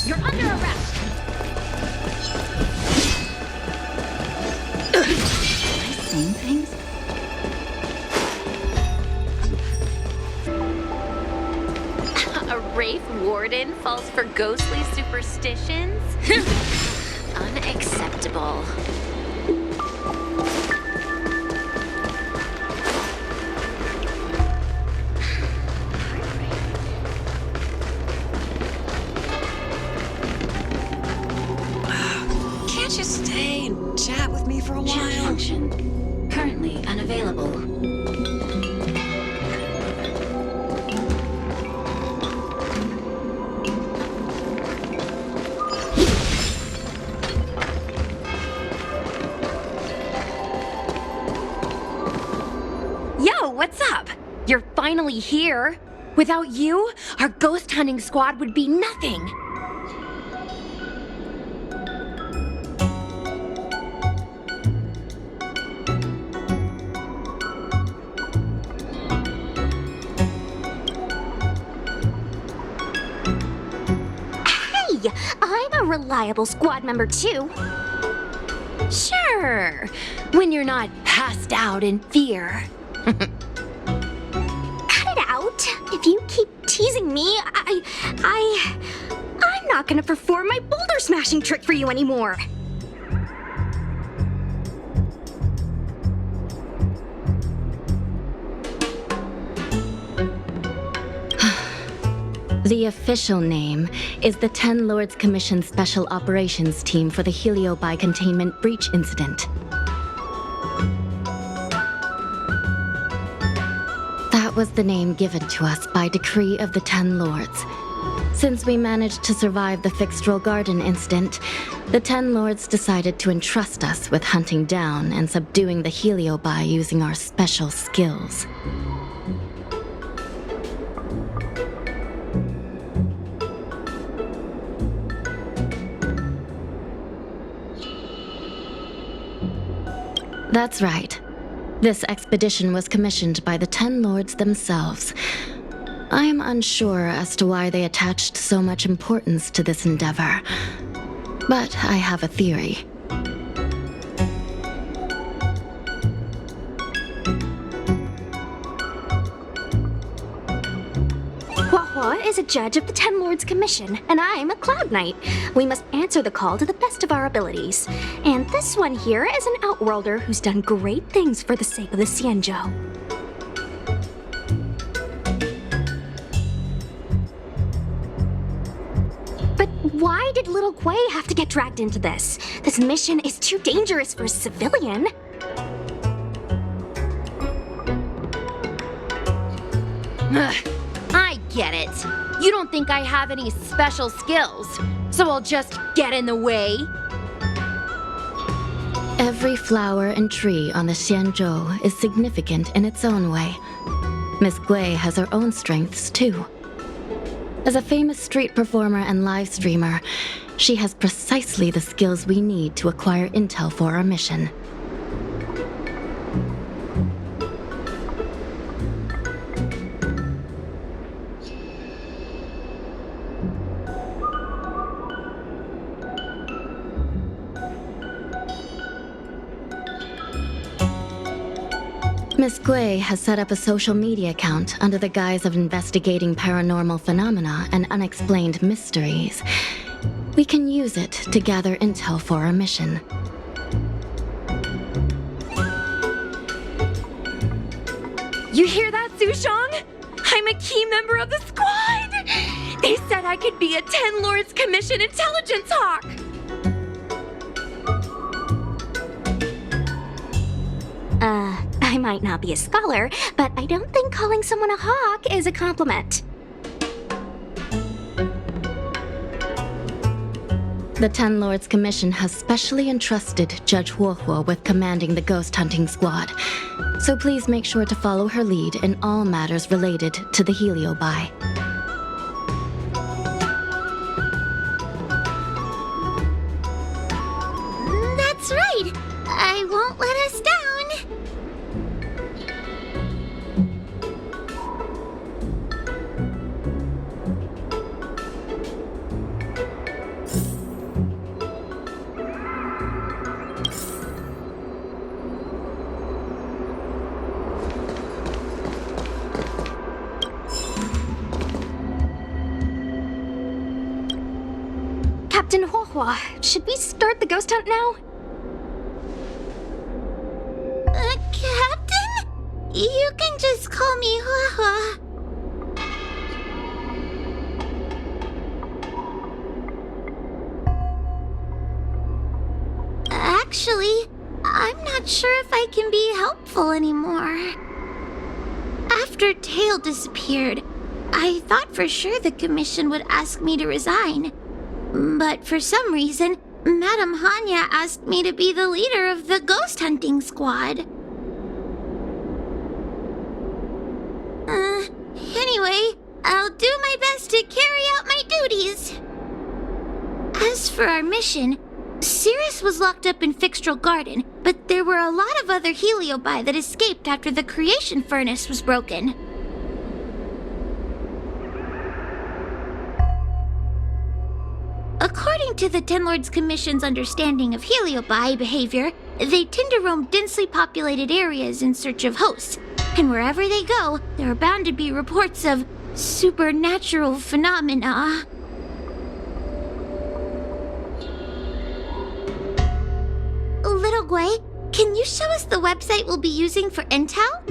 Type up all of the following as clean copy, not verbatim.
You're under arrest! Am I saying things? A Wraith Warden falls for ghostly superstitions? Unacceptable. Can't you stay and chat with me for a while? Chat function. Currently unavailable. Yo, what's up? You're finally here. Without you, our ghost hunting squad would be nothing. Hey, I'm a reliable squad member too. Sure, when you're not passed out in fear. Cut it out. If you keep teasing me, I'm not gonna perform my boulder smashing trick for you anymore. The official name is the Ten Lords Commission Special Operations Team for the Heliobi Containment Breach Incident. That was the name given to us by decree of the Ten Lords. Since we managed to survive the Fixedral Garden incident, the Ten Lords decided to entrust us with hunting down and subduing the Heliobi using our special skills. That's right. This expedition was commissioned by the Ten Lords themselves. I am unsure as to why they attached so much importance to this endeavor, but I have a theory. Hua is a judge of the Ten Lords Commission, and I'm a Cloud Knight. We must answer the call to the best of our abilities. And this one here is an Outworlder who's done great things for the sake of the Xianzhou. But why did little Kuei have to get dragged into this? This mission is too dangerous for a civilian. Ugh, I get it. You don't think I have any special skills, so I'll just get in the way? Every flower and tree on the Xianzhou is significant in its own way. Miss Gui has her own strengths, too. As a famous street performer and live streamer, she has precisely the skills we need to acquire intel for our mission. Miss Gui has set up a social media account under the guise of investigating paranormal phenomena and unexplained mysteries. We can use it to gather intel for our mission. You hear that, Sushong? I'm a key member of the squad! They said I could be a Ten Lords Commission intelligence hawk! I might not be a scholar, but I don't think calling someone a hawk is a compliment. The Ten Lords Commission has specially entrusted Judge Huohuo with commanding the ghost hunting squad, so please make sure to follow her lead in all matters related to the Heliobi. That's right! I won't let us down! Captain Huohua, should we start the ghost hunt now? Captain? You can just call me Huohua. Actually, I'm not sure if I can be helpful anymore. After Tail disappeared, I thought for sure the commission would ask me to resign. But for some reason, Madame Hanya asked me to be the leader of the ghost hunting squad. Anyway, I'll do my best to carry out my duties. As for our mission, Cirrus was locked up in Fixtral Garden, but there were a lot of other Heliobi that escaped after the creation furnace was broken. According to the Ten Lords Commission's understanding of Heliobi behavior, they tend to roam densely populated areas in search of hosts, and wherever they go, there are bound to be reports of supernatural phenomena. Little Guay, can you show us the website we'll be using for intel?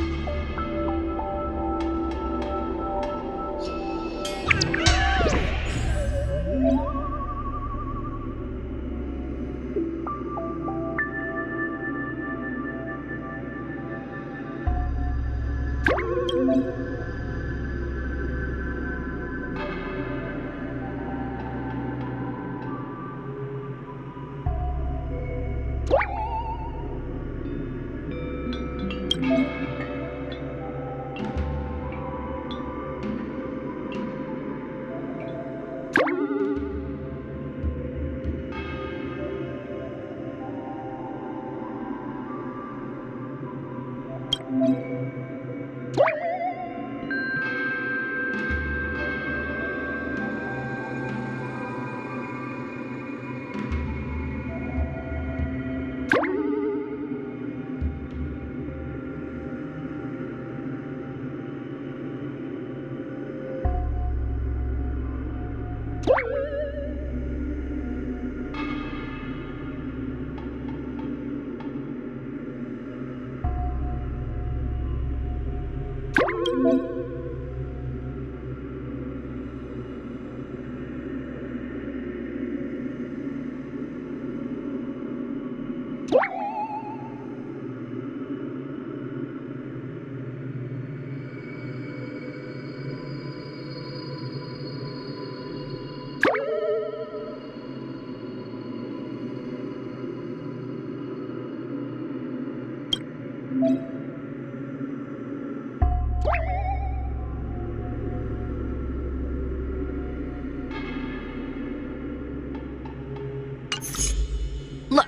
Look,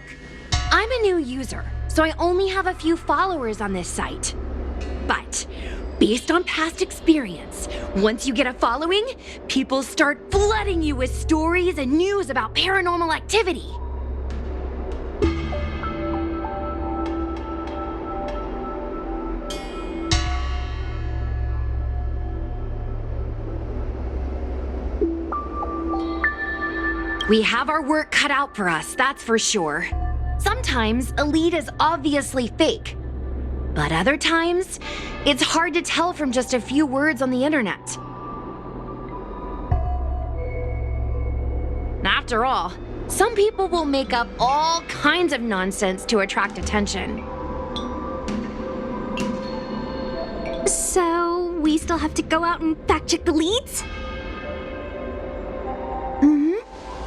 I'm a new user, so I only have a few followers on this site. But, based on past experience, once you get a following, people start flooding you with stories and news about paranormal activity. We have our work cut out for us, that's for sure. Sometimes a lead is obviously fake, but other times, it's hard to tell from just a few words on the internet. After all, some people will make up all kinds of nonsense to attract attention. we still have to go out and fact-check the leads? Mm-hmm.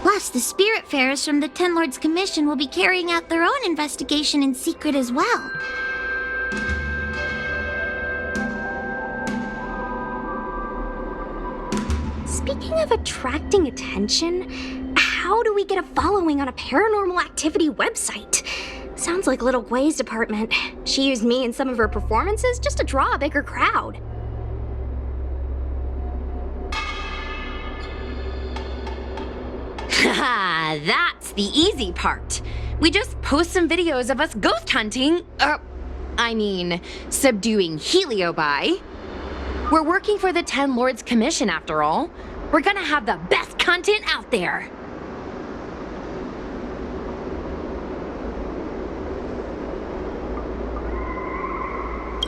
Plus, the Spiritfarers from the Ten Lords Commission will be carrying out their own investigation in secret as well. Speaking of attracting attention, how do we get a following on a paranormal activity website? Sounds like Little Gwei's department. She used me in some of her performances just to draw a bigger crowd. Haha, that's the easy part. We just post some videos of us ghost hunting, subduing Heliobi. We're working for the Ten Lords Commission after all. We're gonna have the best content out there.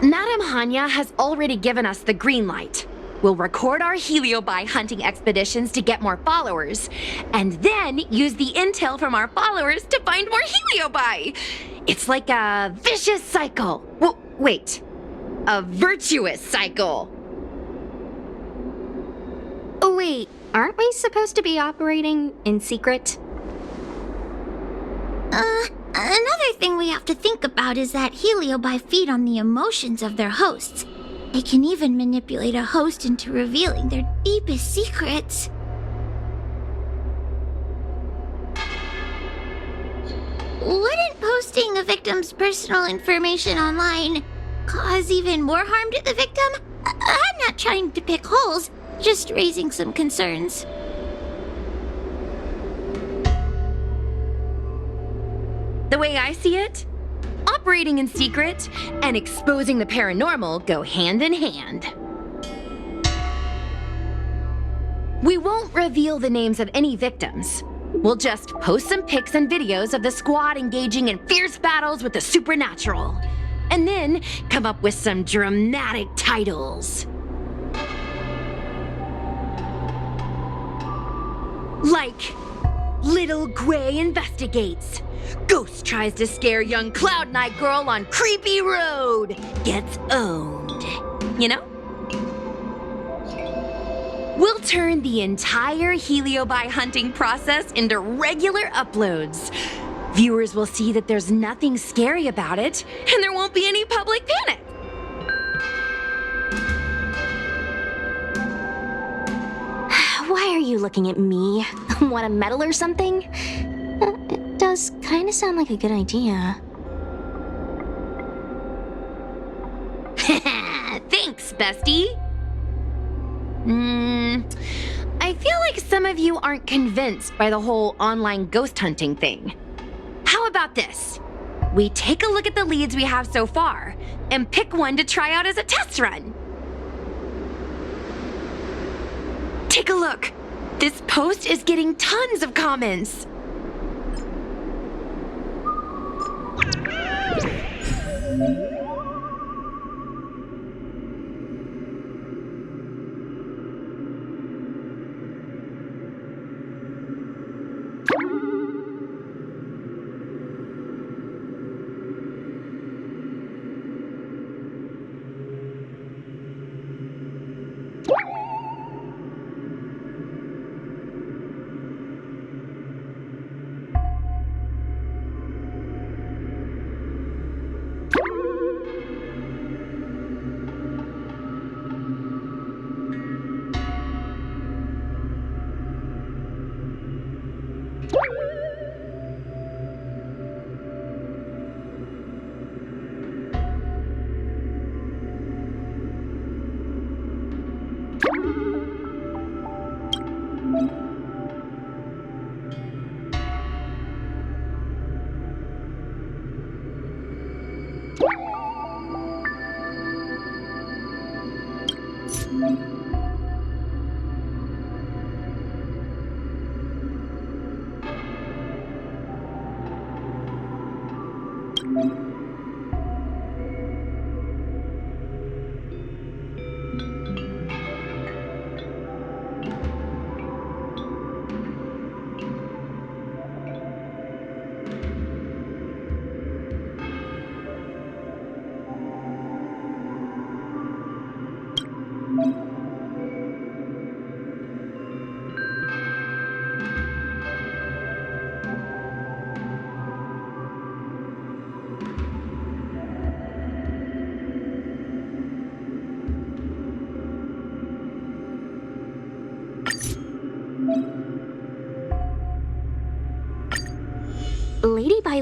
Madame Hanya has already given us the green light. We'll record our Heliobi hunting expeditions to get more followers, and then use the intel from our followers to find more Heliobi. It's like a vicious cycle. Wait, a virtuous cycle. Oh wait, aren't we supposed to be operating in secret? Another thing we have to think about is that Heliobi feed on the emotions of their hosts. They can even manipulate a host into revealing their deepest secrets. Wouldn't posting a victim's personal information online cause even more harm to the victim? I'm not trying to pick holes, just raising some concerns. The way I see it, operating in secret and exposing the paranormal go hand in hand. We won't reveal the names of any victims. We'll just post some pics and videos of the squad engaging in fierce battles with the supernatural. And then come up with some dramatic titles. Like, Little Gwei investigates. Ghost tries to scare young Cloud Knight girl on creepy road. Gets owned. You know? We'll turn the entire Heliobi hunting process into regular uploads. Viewers will see that there's nothing scary about it, and there won't be any public panic. Why are you looking at me? Want a medal or something? It does kind of sound like a good idea. Thanks, bestie. I feel like some of you aren't convinced by the whole online ghost hunting thing. How about this? We take a look at the leads we have so far and pick one to try out as a test run. Take a look. This post is getting tons of comments.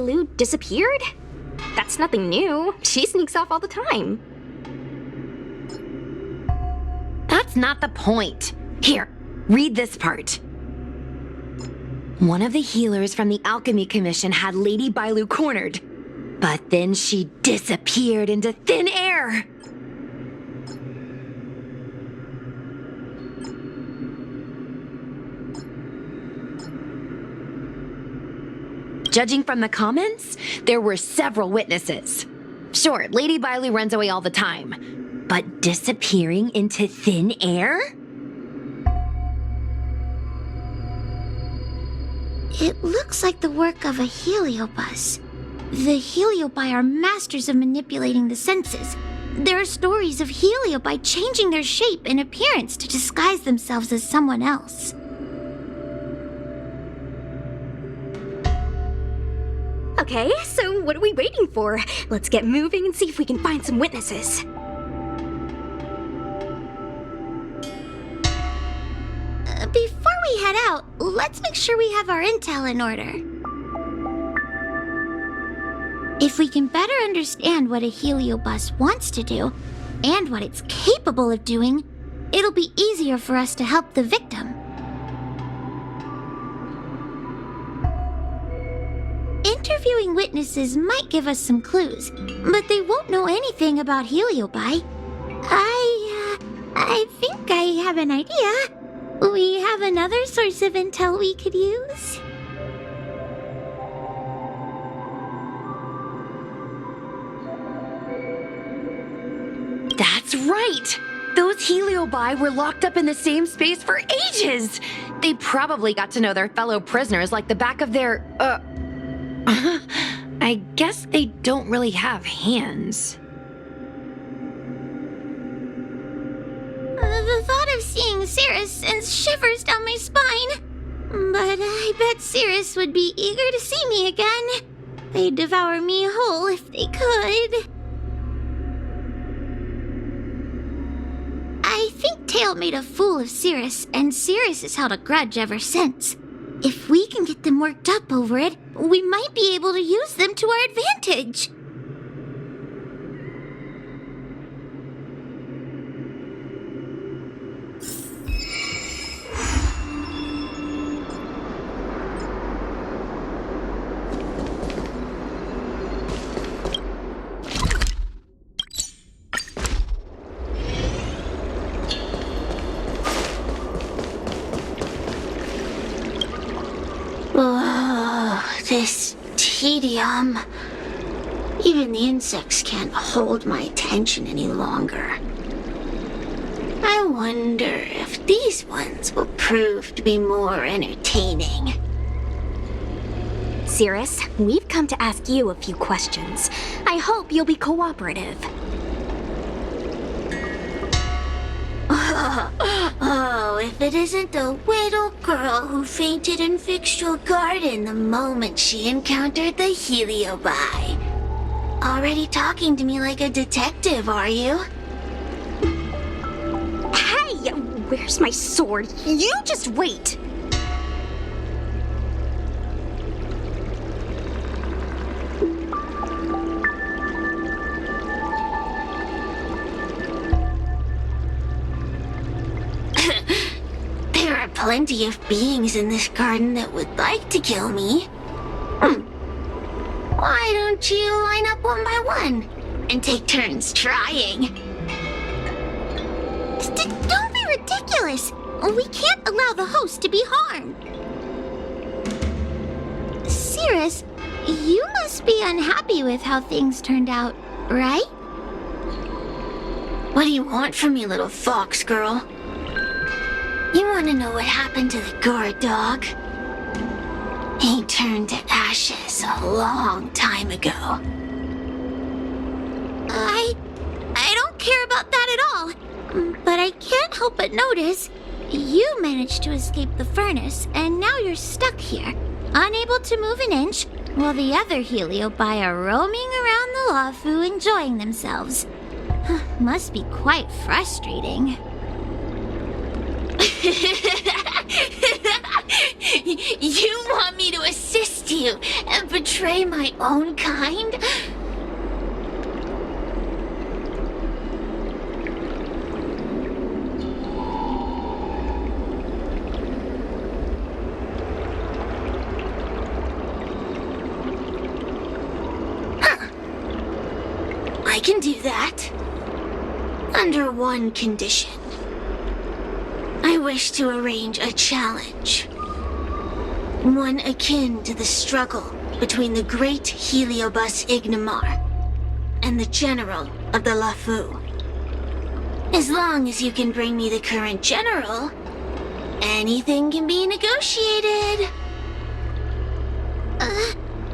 Bailu disappeared? That's nothing new. She sneaks off all the time. That's not the point. Here, read this part. One of the healers from the Alchemy Commission had Lady Bailu cornered, but then she disappeared into thin air. Judging from the comments, there were several witnesses. Sure, Lady Bailu runs away all the time, but disappearing into thin air? It looks like the work of a heliobus. The heliobi are masters of manipulating the senses. There are stories of heliobi changing their shape and appearance to disguise themselves as someone else. Okay, so what are we waiting for? Let's get moving and see if we can find some witnesses. Before we head out, let's make sure we have our intel in order. If we can better understand what a heliobus wants to do, and what it's capable of doing, it'll be easier for us to help the victim. Interviewing witnesses might give us some clues, but they won't know anything about heliobi. I think I have an idea. We have another source of intel we could use. That's right! Those heliobi were locked up in the same space for ages! They probably got to know their fellow prisoners like the back of their, I guess they don't really have hands. The thought of seeing Cirrus sends shivers down my spine. But I bet Cirrus would be eager to see me again. They'd devour me whole if they could. I think Tail made a fool of Cirrus, and Cirrus has held a grudge ever since. If we can get them worked up over it, we might be able to use them to our advantage. This tedium. Even the insects can't hold my attention any longer. I wonder if these ones will prove to be more entertaining. Cirrus, we've come to ask you a few questions. I hope you'll be cooperative. Oh, if it isn't the little girl who fainted in Vixtual Garden the moment she encountered the heliobi. Already talking to me like a detective, are you? Hey, where's my sword? You just wait. There are plenty of beings in this garden that would like to kill me. Why don't you line up one by one and take turns trying? Don't be ridiculous. We can't allow the host to be harmed. Cirrus, you must be unhappy with how things turned out, right? What do you want from me, little fox girl? You want to know what happened to the guard dog? He turned to ashes a long time ago. I don't care about that at all. But I can't help but notice you managed to escape the furnace, and now you're stuck here, unable to move an inch, while the other heliobi are roaming around the Lafu enjoying themselves. Must be quite frustrating. You want me to assist you and betray my own kind? I can do that. Under one condition. I wish to arrange a challenge. One akin to the struggle between the great Heliobus Ignamar and the general of the Lafu. As long as you can bring me the current general, anything can be negotiated.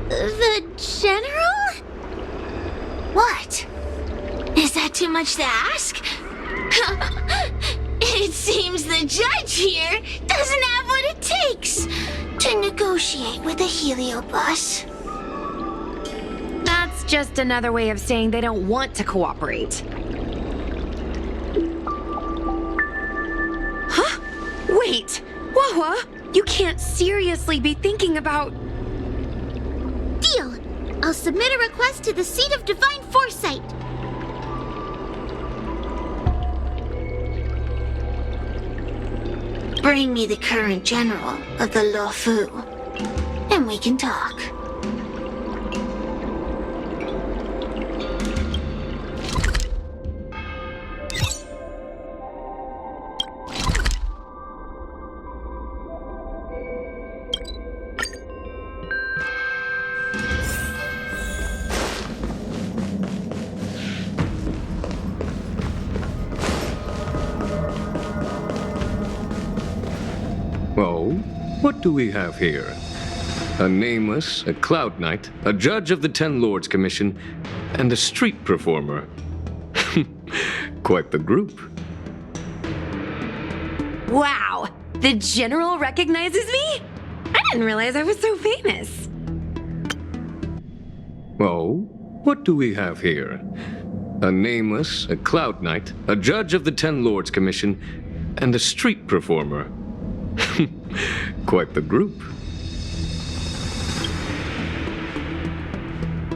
The general? What? Is that too much to ask? It seems the judge here doesn't have what it takes to negotiate with the Heliobus. That's just another way of saying they don't want to cooperate. Huh? Wait, Wawa, you can't seriously be thinking about... Deal! I'll submit a request to the Seat of Divine Foresight. Bring me the current general of the Lafu, and we can talk. Oh, what do we have here? A nameless, a cloud knight, a judge of the Ten Lords Commission, and a street performer. Quite the group. Wow, the general recognizes me? I didn't realize I was so famous. Oh, what do we have here? A nameless, a cloud knight, a judge of the Ten Lords Commission, and a street performer. Quite the group.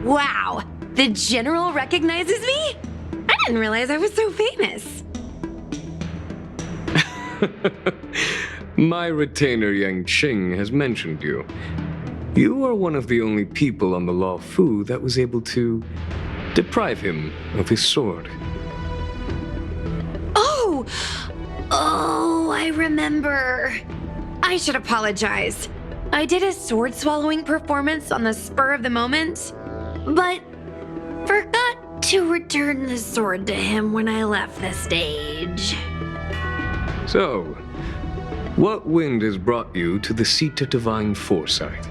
Wow, the general recognizes me? I didn't realize I was so famous. My retainer Yang Qing has mentioned you. You are one of the only people on the Law Fu that was able to deprive him of his sword. Oh, I remember. I should apologize. I did a sword swallowing performance on the spur of the moment, but forgot to return the sword to him when I left the stage. So, what wind has brought you to the Seat of Divine Foresight?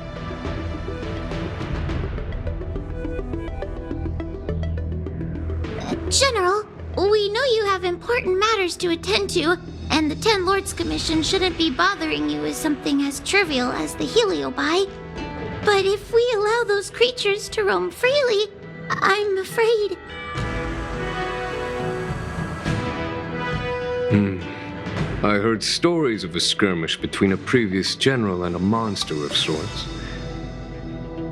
General, we know you have important matters to attend to, and the Ten Lords Commission shouldn't be bothering you with something as trivial as the Heliobi. But if we allow those creatures to roam freely, I'm afraid... I heard stories of a skirmish between a previous general and a monster of sorts.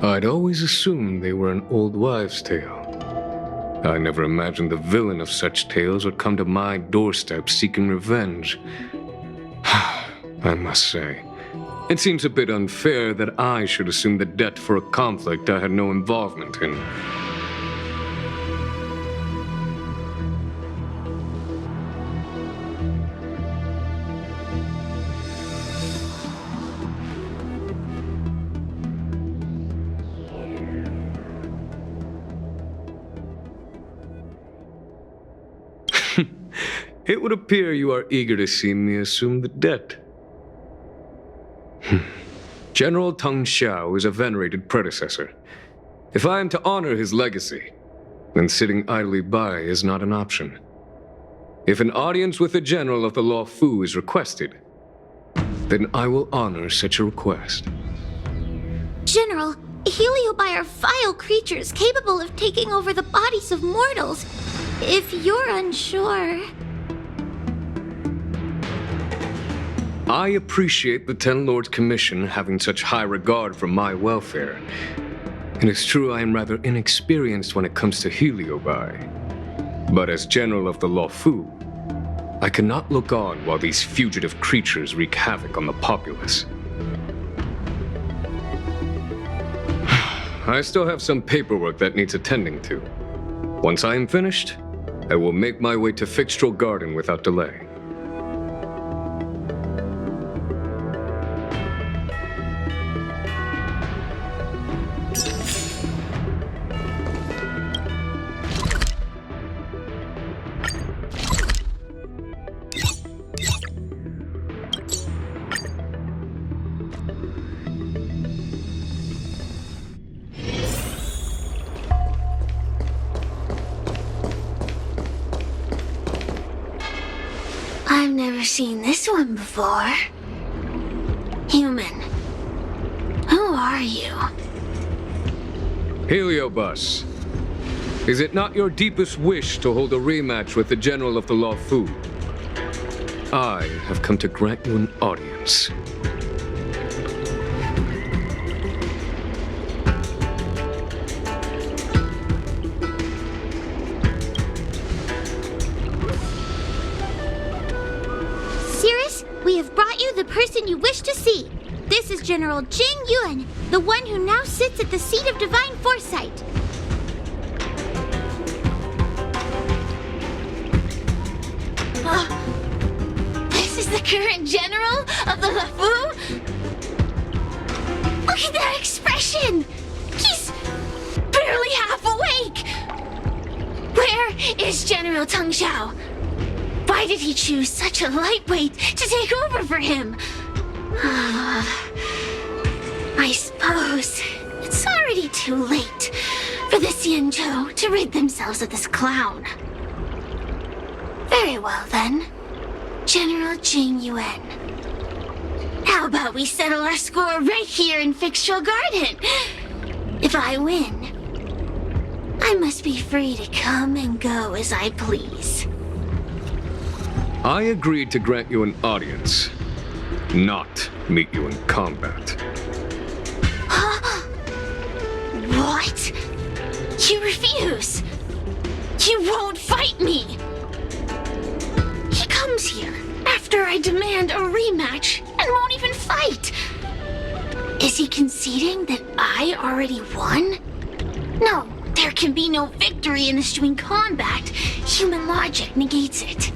I'd always assumed they were an old wives' tale. I never imagined the villain of such tales would come to my doorstep seeking revenge. I must say, it seems a bit unfair that I should assume the debt for a conflict I had no involvement in. It would appear you are eager to see me assume the debt. General Teng Xiao is a venerated predecessor. If I am to honor his legacy, then sitting idly by is not an option. If an audience with the general of the Law Fu is requested, then I will honor such a request. General, Heliobi are vile creatures capable of taking over the bodies of mortals. If you're unsure... I appreciate the Ten Lords Commission having such high regard for my welfare. It is true I am rather inexperienced when it comes to Heliobi. But as General of the Luofu, I cannot look on while these fugitive creatures wreak havoc on the populace. I still have some paperwork that needs attending to. Once I am finished, I will make my way to Fixtral Garden without delay. I've never seen this one before. Human. Who are you? Heliobus, is it not your deepest wish to hold a rematch with the General of the Luofu? I have come to grant you an audience. Cirrus, we have brought you the person you wish to see. This is General Jing Yuan, the one who now sits at the seat of divine foresight. This is the current general of the Luofu? Look at that expression! He's barely half awake! Where is General Teng Xiao? Why did he choose such a lightweight to take over for him? I suppose it's already too late for the Xianzhou to rid themselves of this clown. Very well then, General Jing Yuan. How about we settle our score right here in Fixtral Garden? If I win, I must be free to come and go as I please. I agreed to grant you an audience, not meet you in combat. What? You refuse? You won't fight me! He comes here after I demand a rematch and won't even fight! Is he conceding that I already won? No, there can be no victory in eschewing combat. Human logic negates it.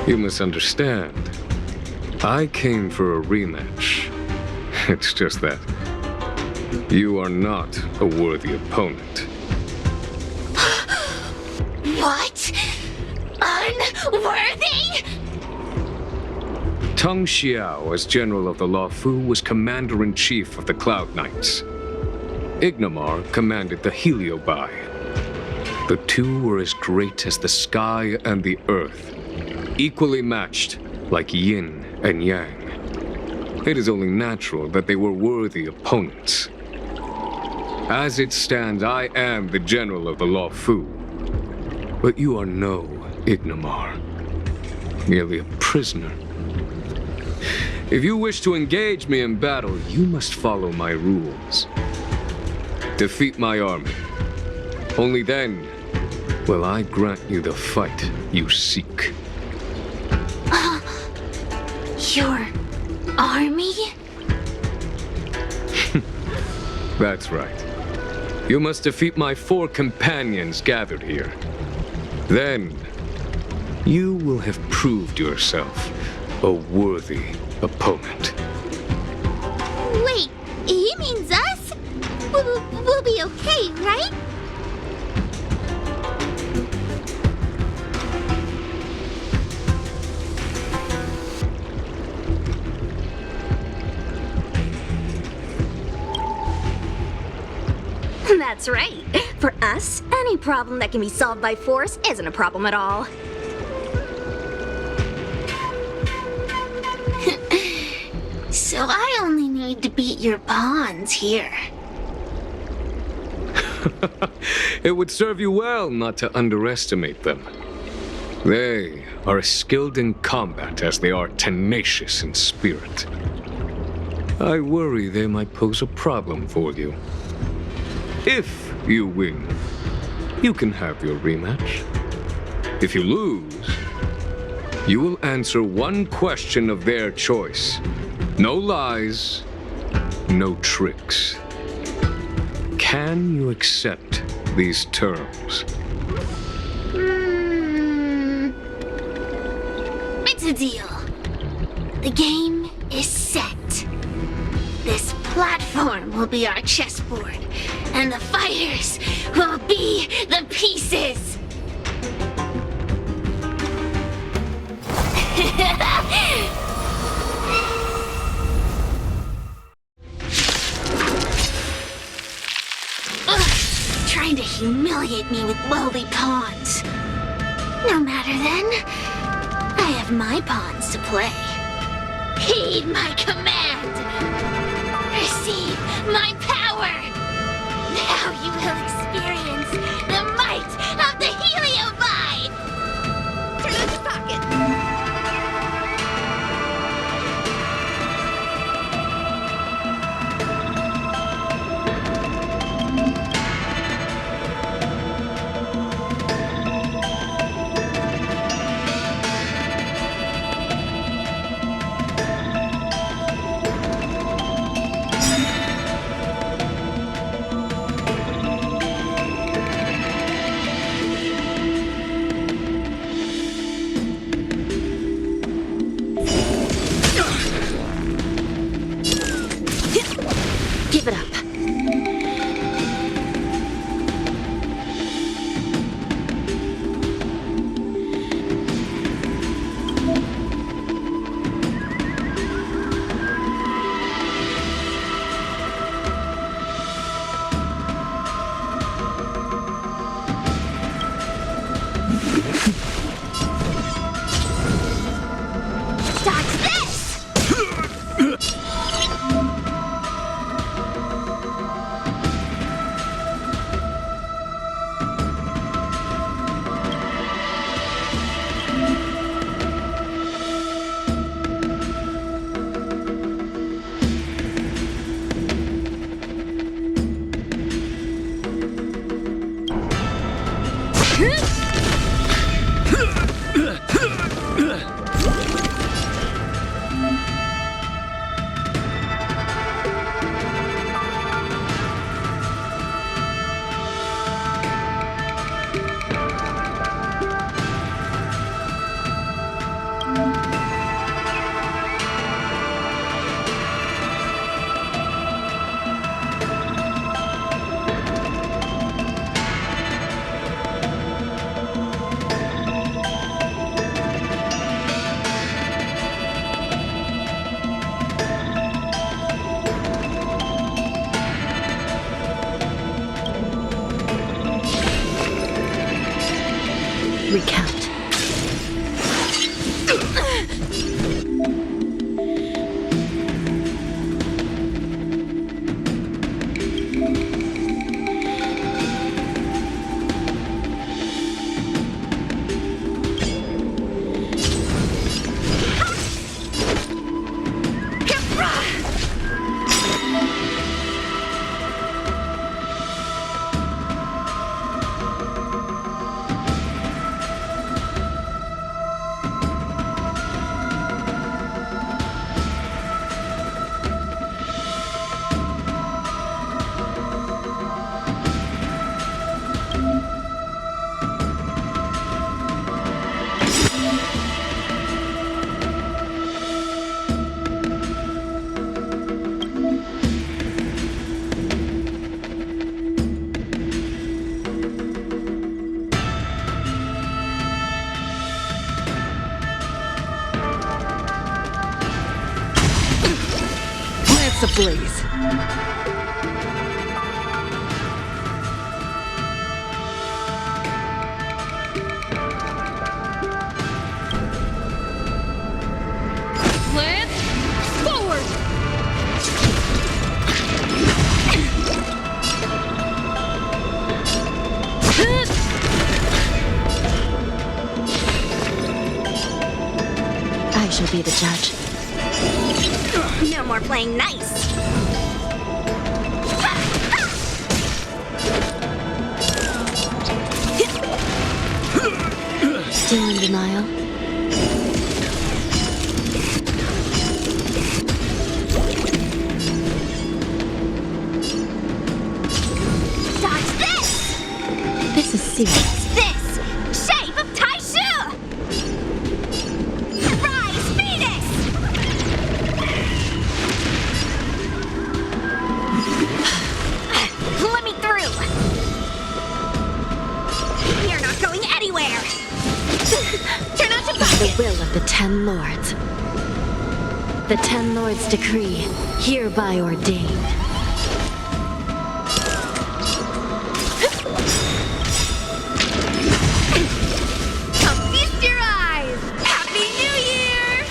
You misunderstand. I came for a rematch. It's just that you are not a worthy opponent. What? Unworthy? Teng Xiao, as General of the Luofu, was Commander-in-Chief of the Cloud Knights. Ignomar commanded the Heliobi. The two were as great as the sky and the earth, equally matched like yin and yang. It is only natural that they were worthy opponents. As it stands, I am the General of the Luofu. But you are no Ignomar, merely a prisoner. If you wish to engage me in battle, you must follow my rules. Defeat my army. Only then will I grant you the fight you seek. Your army? That's right. You must defeat my 4 companions gathered here. Then, you will have proved yourself a worthy opponent. Wait, he means us? We'll be okay, right? That's right. For us, any problem that can be solved by force isn't a problem at all. So I only need to beat your pawns here. It would serve you well not to underestimate them. They are as skilled in combat as they are tenacious in spirit. I worry they might pose a problem for you. If you win, you can have your rematch. If you lose, you will answer one question of their choice. No lies, no tricks. Can you accept these terms? It's a deal. The game is set. This platform will be our chessboard, and the fighters will be the pieces. Ugh, trying to humiliate me with lowly pawns. No matter then. I have my pawns to play. Heed my command. Receive my power. Now you will experience the might of the Heliobide. Turn out your pocket. Give it up. Dodge this! Recount. Lance ablaze. Lance, forward! shall be the judge. No more playing nice. Still in denial? Dodge this! This is serious. This! Shape of Taishu! Rise, Venus! Let me through! You're not going anywhere! Turn out to The bucket! will of the Ten Lords. The Ten Lords' decree, hereby ordained. Come feast your eyes! Happy New Year!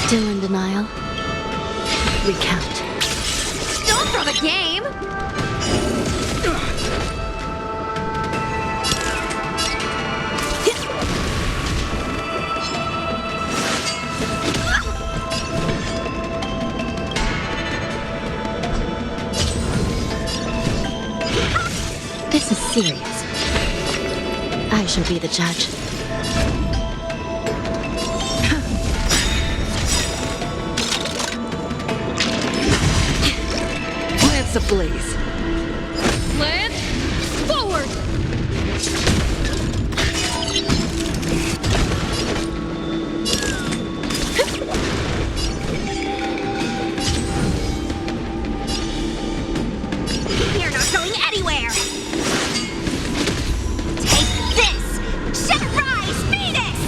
Still in denial? Recount. Don't throw the game! This is serious. I shall be the judge. Lance ablaze. Lance, forward! You're not going anywhere! Take this! Rise, Venus!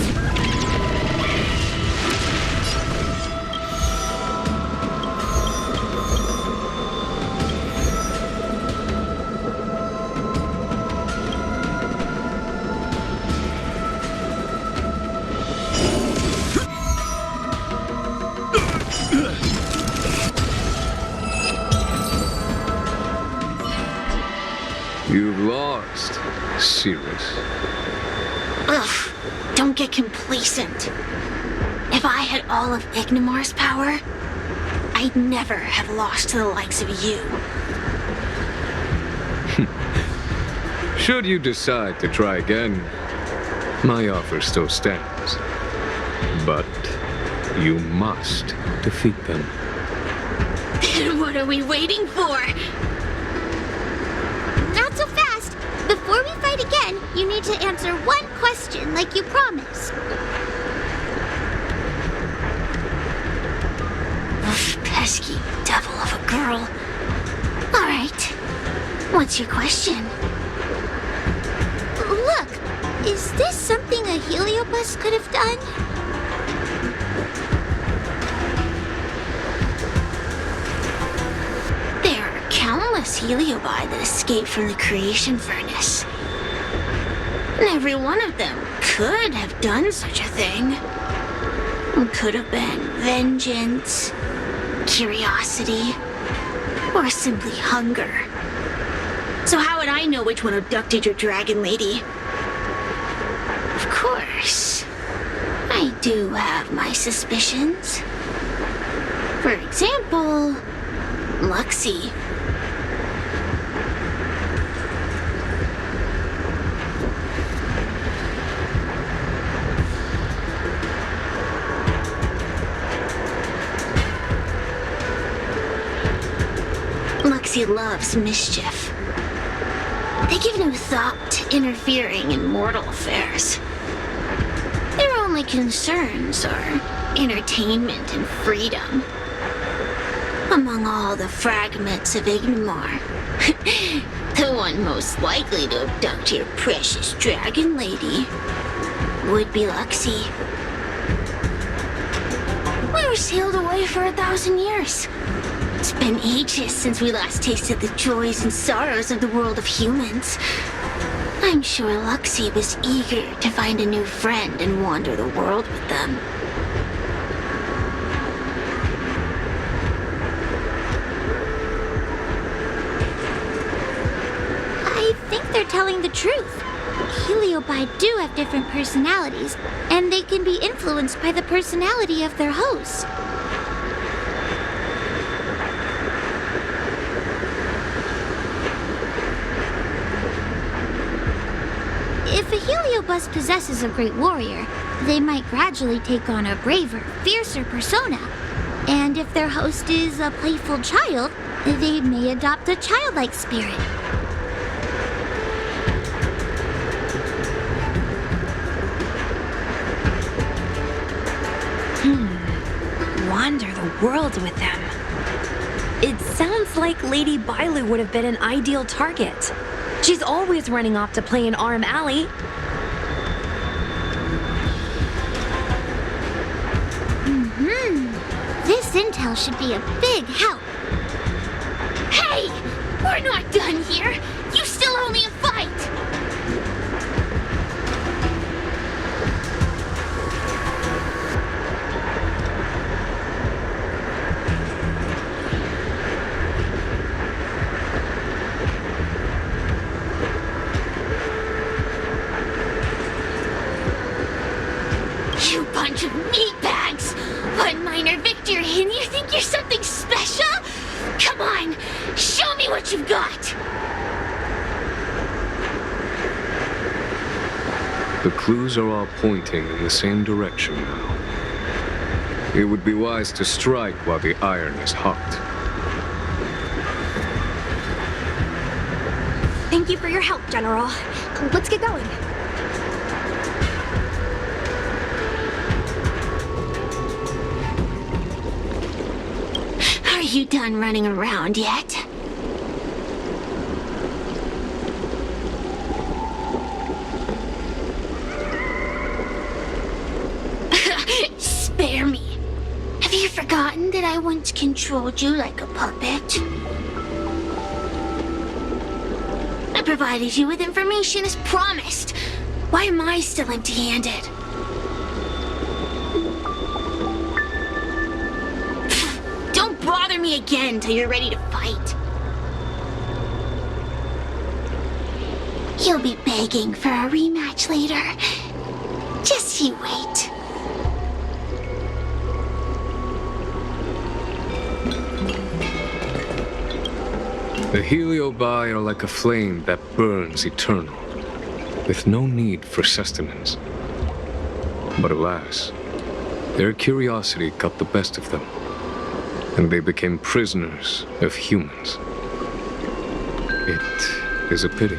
You've lost, Cirrus. Ugh, don't get complacent. If I had all of Ignimar's power, I'd never have lost to the likes of you. Should you decide to try again, my offer still stands. But you must defeat them. What are we waiting for? Not so fast. Before we fight again, you need to answer one question like you promised. Ugh, pesky devil of a girl. All right. What's your question? Look, is this something a Heliobus could have done? There are countless Heliobi that escaped from the creation furnace. And every one of them could have done such a thing. It could have been vengeance, curiosity, or simply hunger. So how would I know which one abducted your dragon lady? Of course, I do have my suspicions. For example, Luxie. Luxie loves mischief. They give no thought to interfering in mortal affairs. Their only concerns are entertainment and freedom. Among all the fragments of Ignimar, the one most likely to abduct your precious dragon lady would be Luxie. We were sealed away for 1,000 years. It's been ages since we last tasted the joys and sorrows of the world of humans. I'm sure Luxie was eager to find a new friend and wander the world with them. I think they're telling the truth. Heliobi do have different personalities, and they can be influenced by the personality of their host. If a Heliobus possesses a great warrior, they might gradually take on a braver, fiercer persona. And if their host is a playful child, they may adopt a childlike spirit. Wander the world with them. It sounds like Lady Bailu would have been an ideal target. She's always running off to play in Arm Alley. This intel should be a big help. Hey! We're not done here! You still owe me a fight! You bunch of meatbags! One minor victory and you think you're something special? Come on, show me what you've got! The clues are all pointing in the same direction now. It would be wise to strike while the iron is hot. Thank you for your help, General. Let's get going. Are you done running around yet? Spare me. Have you forgotten that I once controlled you like a puppet? I provided you with information as promised. Why am I still empty-handed? Don't bother me again till you're ready to fight. You'll be begging for a rematch later. Just you wait. The Heliobi are like a flame that burns eternal, with no need for sustenance. But alas, their curiosity got the best of them, and they became prisoners of humans. It is a pity.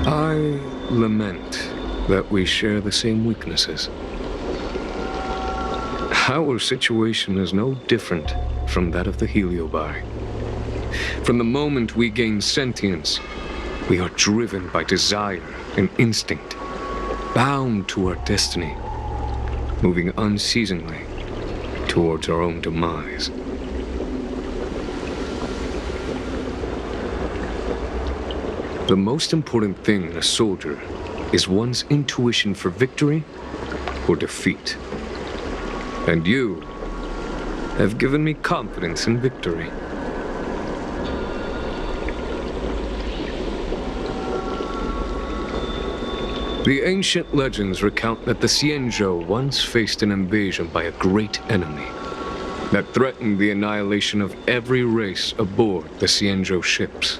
I lament that we share the same weaknesses. Our situation is no different from that of the Heliobi. From the moment we gain sentience, we are driven by desire and instinct, bound to our destiny, moving unceasingly towards our own demise. The most important thing in a soldier is one's intuition for victory or defeat. And you have given me confidence in victory. The ancient legends recount that the Xianzhou once faced an invasion by a great enemy that threatened the annihilation of every race aboard the Xianzhou ships.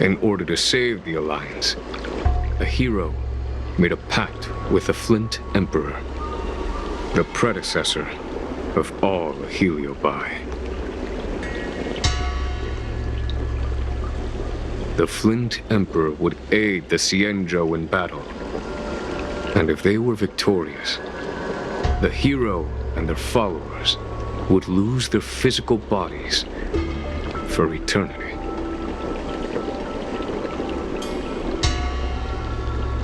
In order to save the Alliance, a hero made a pact with the Flint Emperor, the predecessor of all the Heliobi. The Flint Emperor would aid the Xianzhou in battle, and if they were victorious, the hero and their followers would lose their physical bodies for eternity.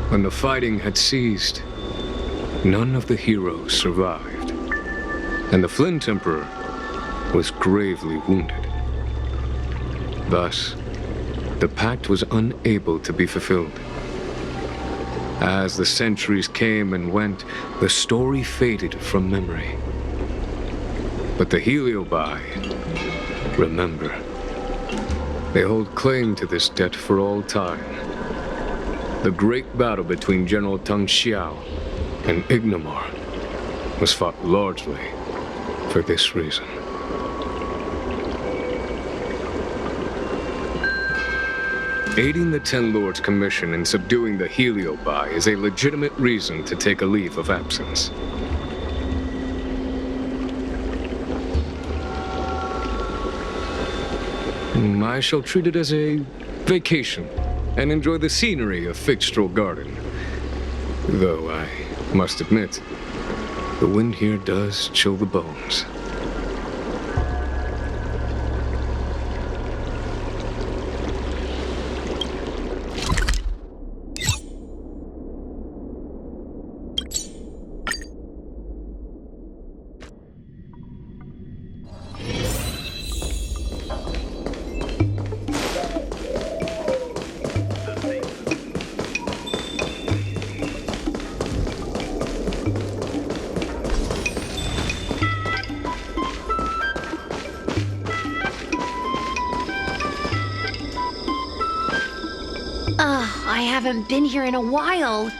When the fighting had ceased, none of the heroes survived, and the Flint Emperor was gravely wounded. Thus, the pact was unable to be fulfilled. As the centuries came and went, the story faded from memory. But the Heliobi remember. They hold claim to this debt for all time. The great battle between General Tang Xiao and Ignamar was fought largely for this reason. Aiding the Ten Lords' Commission in subduing the Heliobi is a legitimate reason to take a leave of absence. I shall treat it as a vacation and enjoy the scenery of Fixtral Garden. Though I must admit, the wind here does chill the bones. I haven't been here in a while.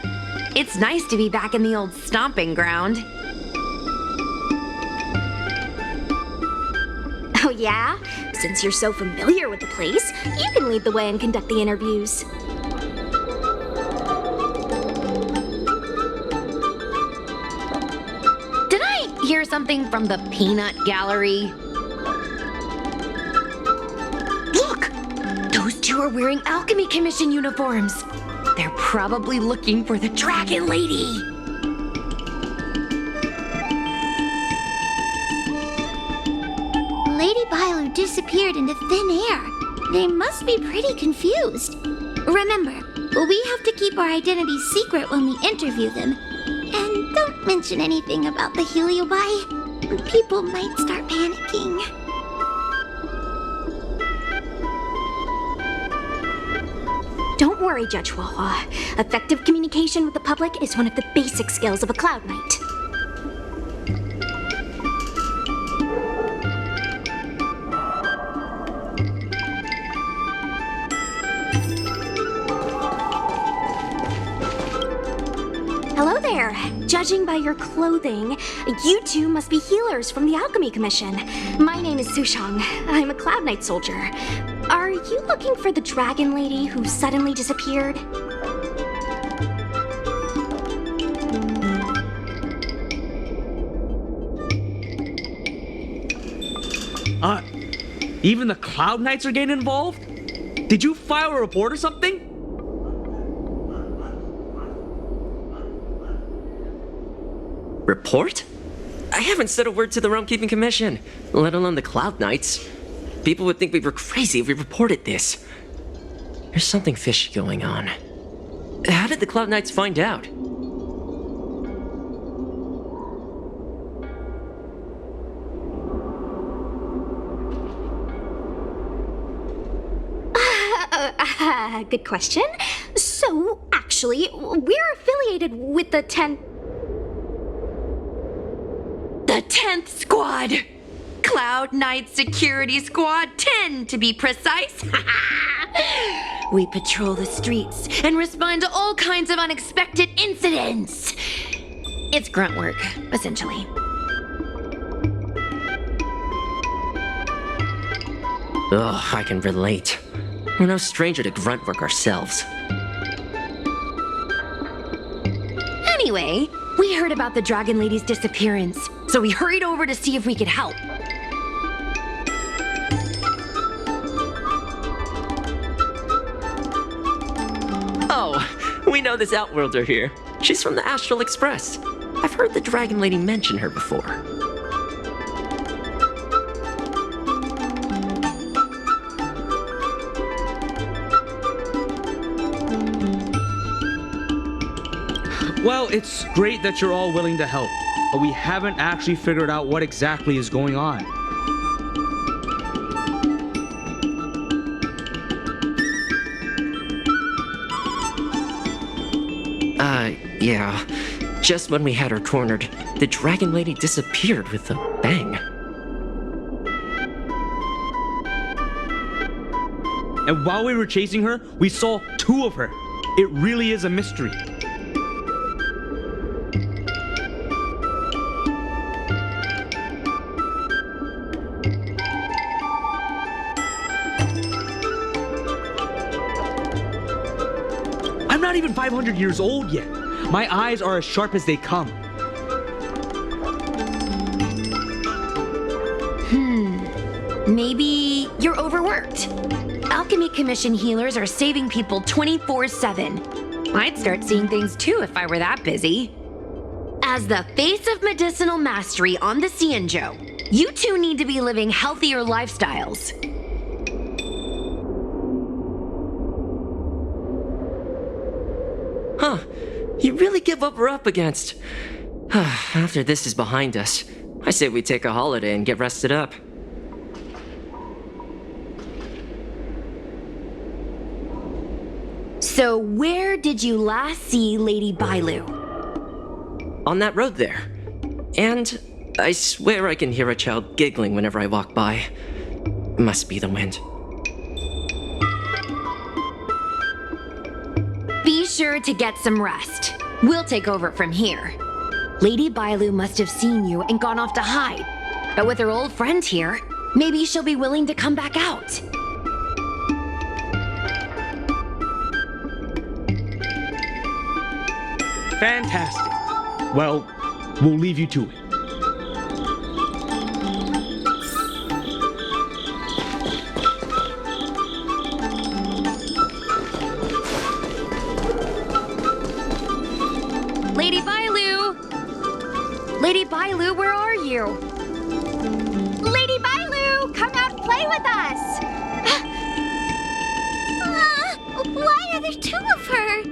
It's nice to be back in the old stomping ground. Oh yeah? Since you're so familiar with the place, you can lead the way and conduct the interviews. Did I hear something from the peanut gallery? Look! Those two are wearing Alchemy Commission uniforms. They're probably looking for the Dragon Lady. Lady Bailu disappeared into thin air. They must be pretty confused. Remember, we have to keep our identities secret when we interview them. And don't mention anything about the Heliobi. People might start panicking. Don't worry, Judge Huahua. Effective communication with the public is one of the basic skills of a Cloud Knight. Hello there. Judging by your clothing, you two must be healers from the Alchemy Commission. My name is Sushang. I'm a Cloud Knight soldier. Are you looking for the Dragon Lady who suddenly disappeared? Even the Cloud Knights are getting involved? Did you file a report or something? Report? I haven't said a word to the Realm Keeping Commission, let alone the Cloud Knights. People would think we were crazy if we reported this. There's something fishy going on. How did the Cloud Knights find out? Good question. So, actually, we're affiliated with the 10th... The 10th Squad! Cloud Knight Security Squad 10, to be precise. We patrol the streets and respond to all kinds of unexpected incidents. It's grunt work, essentially. Ugh, I can relate. We're no stranger to grunt work ourselves. Anyway, we heard about the Dragon Lady's disappearance, so we hurried over to see if we could help. Oh, we know this Outworlder here. She's from the Astral Express. I've heard the Dragon Lady mention her before. Well, it's great that you're all willing to help, but we haven't actually figured out what exactly is going on. Yeah. Just when we had her cornered, the dragon lady disappeared with a bang. And while we were chasing her, we saw 2 of her. It really is a mystery. I'm not even 500 years old yet. My eyes are as sharp as they come. Maybe you're overworked. Alchemy Commission healers are saving people 24/7. I'd start seeing things too if I were that busy. As the face of medicinal mastery on the Xianzhou, you two need to be living healthier lifestyles. Huh. You really give up we're up against. After this is behind us, I say we take a holiday and get rested up. So where did you last see Lady Bailu? On that road there. And I swear I can hear a child giggling whenever I walk by. Must be the wind. Be sure to get some rest. We'll take over from here. Lady Bailu must have seen you and gone off to hide. But with her old friend here, maybe she'll be willing to come back out. Fantastic. Well, we'll leave you to it. Lady Bailu! Lady Bailu, where are you? Lady Bailu, come out and play with us! Why are there 2 of her?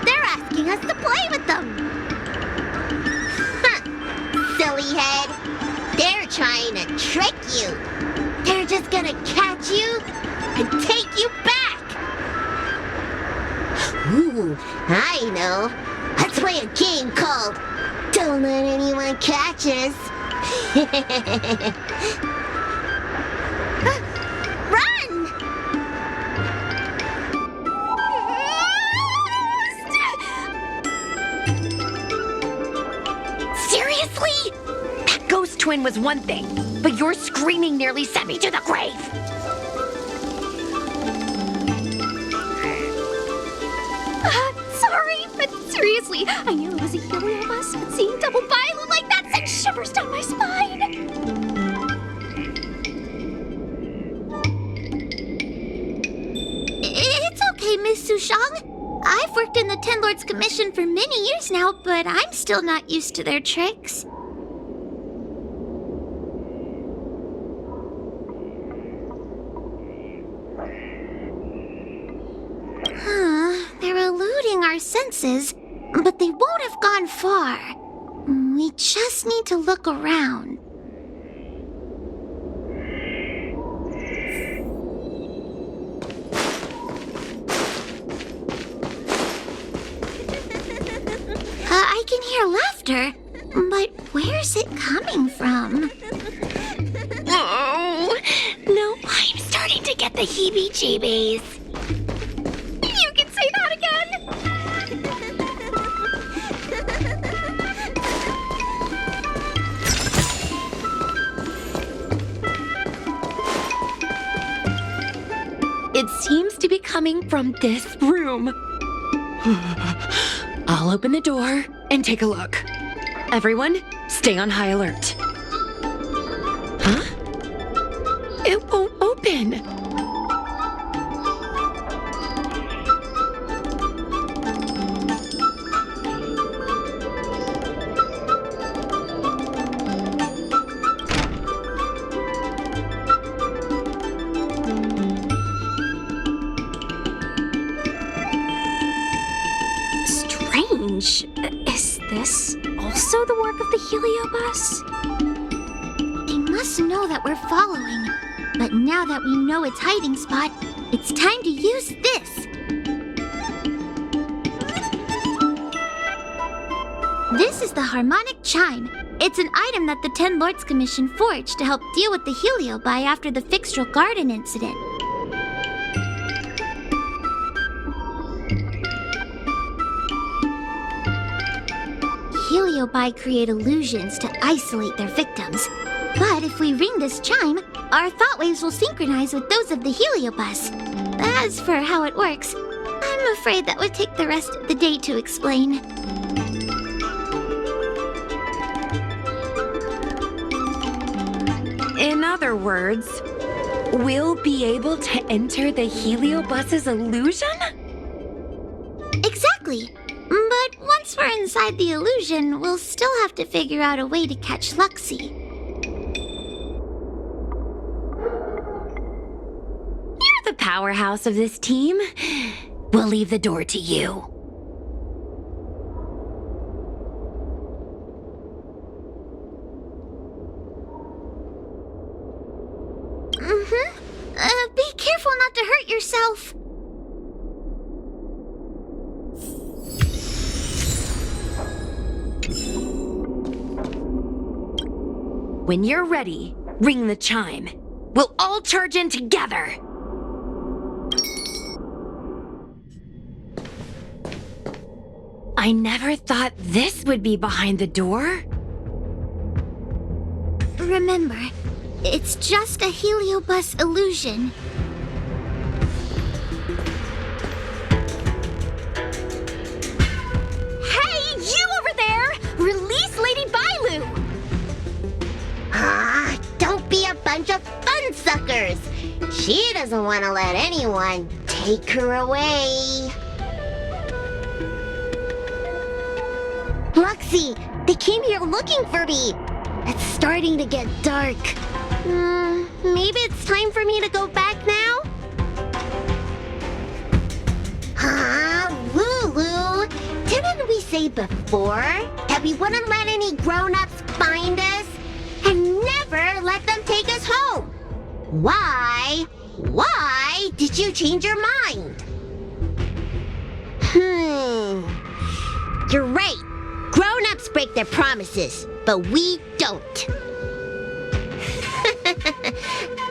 They're asking us to play with them. Silly head. They're trying to trick you. They're just gonna catch you and take you back. Ooh, I know. Let's play a game called Don't Let Anyone Catch Us. Run! Seriously? That ghost twin was one thing, but your screaming nearly sent me to the grave. Sorry, but seriously, I knew it was a healer of us, but seeing double Bailu like that sent shivers down my spine. It's okay, Miss Sushang. I've worked in the Ten Lords Commission for many years now, but I'm still not used to their tricks. They're eluding our senses, but they won't have gone far. We just need to look around. I can hear laughter, but where's it coming from? Oh, no, I'm starting to get the heebie-jeebies. You can say that again. It seems to be coming from this room. I'll open the door and take a look. Everyone, stay on high alert. Huh? It won't open. strange. Is this also the work of the Heliobus? They must know that we're following. But now that we know its hiding spot, it's time to use this. This is the harmonic chime. It's an item that the Ten Lords Commission forged to help deal with the Heliobi after the Fixtral Garden incident. Heliobi create illusions to isolate their victims. But if we ring this chime, our thought waves will synchronize with those of the Heliobus. As for how it works, I'm afraid that would take the rest of the day to explain. In other words, we'll be able to enter the Heliobus's illusion? Exactly. But once we're inside the illusion, we'll still have to figure out a way to catch Luxie. You're the powerhouse of this team. We'll leave the door to you. Be careful not to hurt yourself. When you're ready, ring the chime. We'll all charge in together. I never thought this would be behind the door. Remember, it's just a Heliobus illusion. Hey, you over there! Release Lady Bailu! Ah, don't be a bunch of fun suckers. She doesn't want to let anyone take her away. Luxie, they came here looking for me. It's starting to get dark. Maybe it's time for me to go back now? Huh, Lulu? Didn't we say before that we wouldn't let any grown-ups find us? And never let them take us home? Why? Why did you change your mind? You're right. Grown-ups break their promises, but we don't.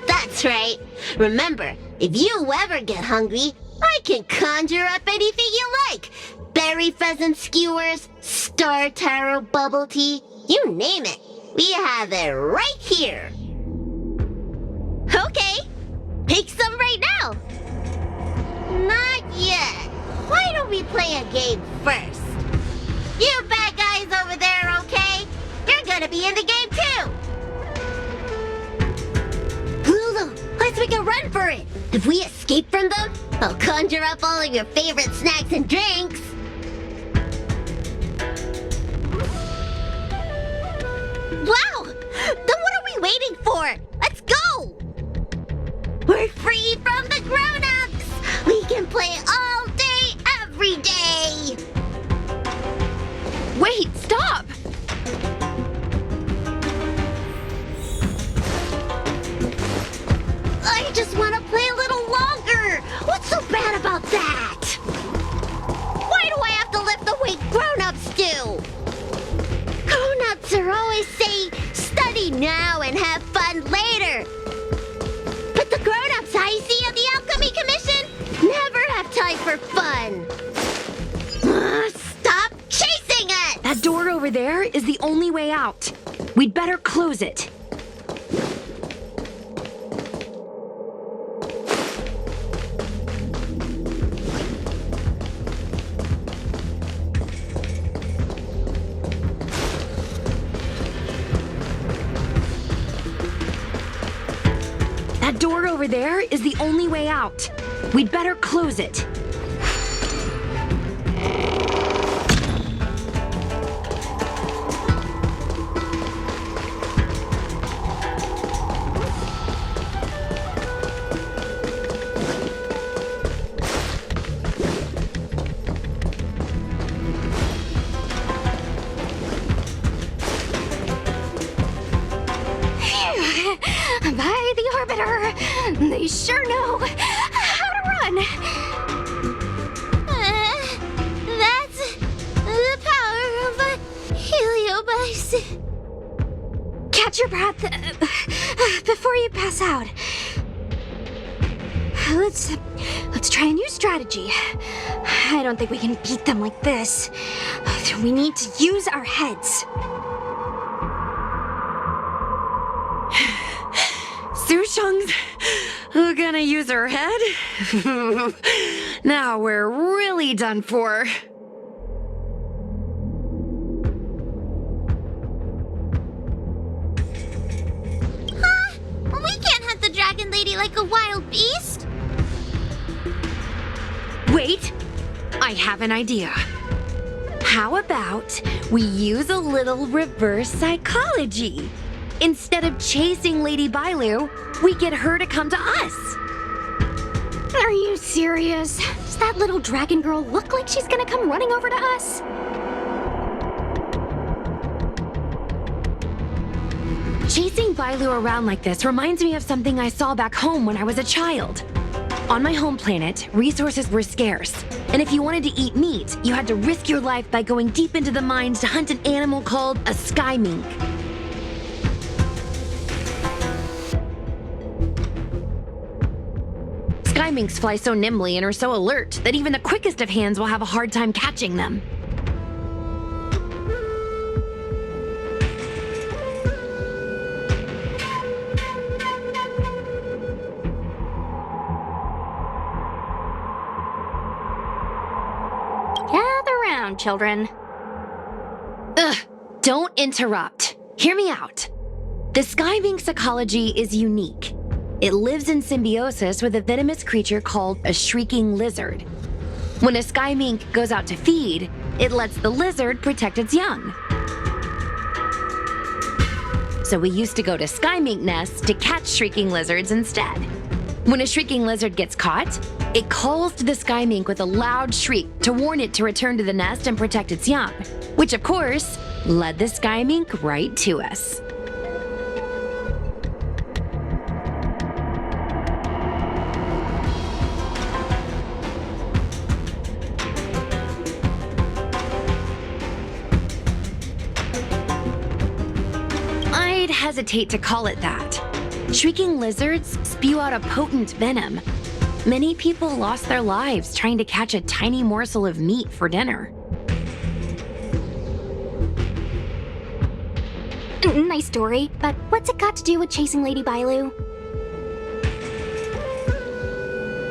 That's right. Remember, if you ever get hungry, I can conjure up anything you like. Berry pheasant skewers, star taro bubble tea, you name it. We have it right here. Okay, pick some right now. Not yet. Why don't we play a game first? You bad guys over there, okay? You're gonna be in the game too. Lulu, let's make a run for it. If we escape from them, I'll conjure up all of your favorite snacks and drinks. Wow! Then what are we waiting for? Let's go! We're free from the grown-ups! We can play all day, every day! Wait, stop! I just want to play a little longer! What's so bad about that? Why do I have to lift the weight grown-ups do? Grown-ups are always saying, study now and have fun later. But the grown-ups I see at the Alchemy Commission never have time for fun. Stop chasing us! That door over there is the only way out. We'd better close it. That door over there is the only way out. We'd better close it. By the Orbiter! They sure know how to run! That's the power of a heliobus. Catch your breath before you pass out. Let's try a new strategy. I don't think we can beat them like this. We need to use our heads. Sushung's gonna use her head? Now we're really done for. We can't hunt the dragon lady like a wild beast. Wait, I have an idea. How about we use a little reverse psychology? Instead of chasing Lady Bailu, we get her to come to us. Are you serious? Does that little dragon girl look like she's gonna come running over to us? Chasing Bailu around like this reminds me of something I saw back home when I was a child. On my home planet, resources were scarce, and if you wanted to eat meat, you had to risk your life by going deep into the mines to hunt an animal called a sky mink. Sky minks fly so nimbly and are so alert that even the quickest of hands will have a hard time catching them. Gather round, children. Ugh, don't interrupt. Hear me out. The sky mink's ecology is unique. It lives in symbiosis with a venomous creature called a shrieking lizard. When a sky mink goes out to feed, it lets the lizard protect its young. So we used to go to sky mink nests to catch shrieking lizards instead. When a shrieking lizard gets caught, it calls to the sky mink with a loud shriek to warn it to return to the nest and protect its young, which of course led the sky mink right to us. I'd hesitate to call it that. Shrieking lizards spew out a potent venom. Many people lost their lives trying to catch a tiny morsel of meat for dinner. Nice story, but what's it got to do with chasing Lady Bailu?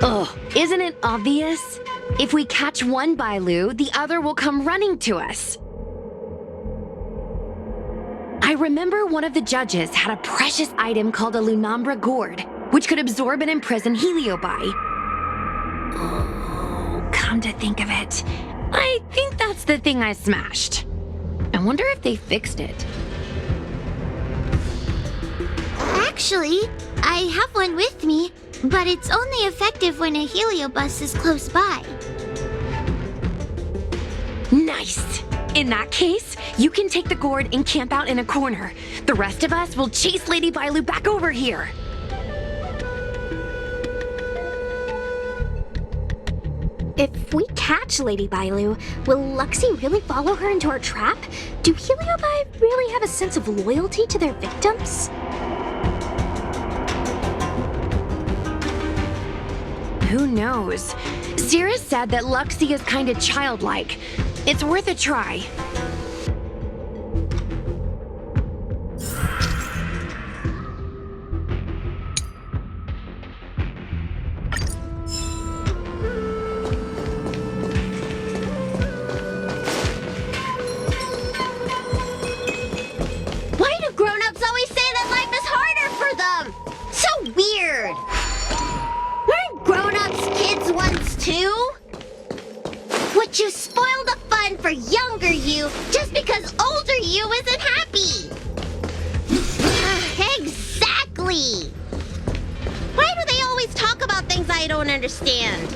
Ugh, isn't it obvious? If we catch one Bailu, the other will come running to us. I remember one of the judges had a precious item called a Lunambra gourd, which could absorb and imprison Heliobi. Oh, come to think of it, I think that's the thing I smashed. I wonder if they fixed it. Actually, I have one with me, but it's only effective when a heliobus is close by. Nice! In that case, you can take the gourd and camp out in a corner. The rest of us will chase Lady Bailu back over here. If we catch Lady Bailu, will Luxie really follow her into our trap? Do Heliobi really have a sense of loyalty to their victims? Who knows? Sierra said that Luxie is kind of childlike. It's worth a try. Why do grown-ups always say that life is harder for them? So weird. Weren't grown-ups kids once too? Would you spoil the fun for younger you just because older you isn't happy? Exactly. Why do they always talk about things I don't understand?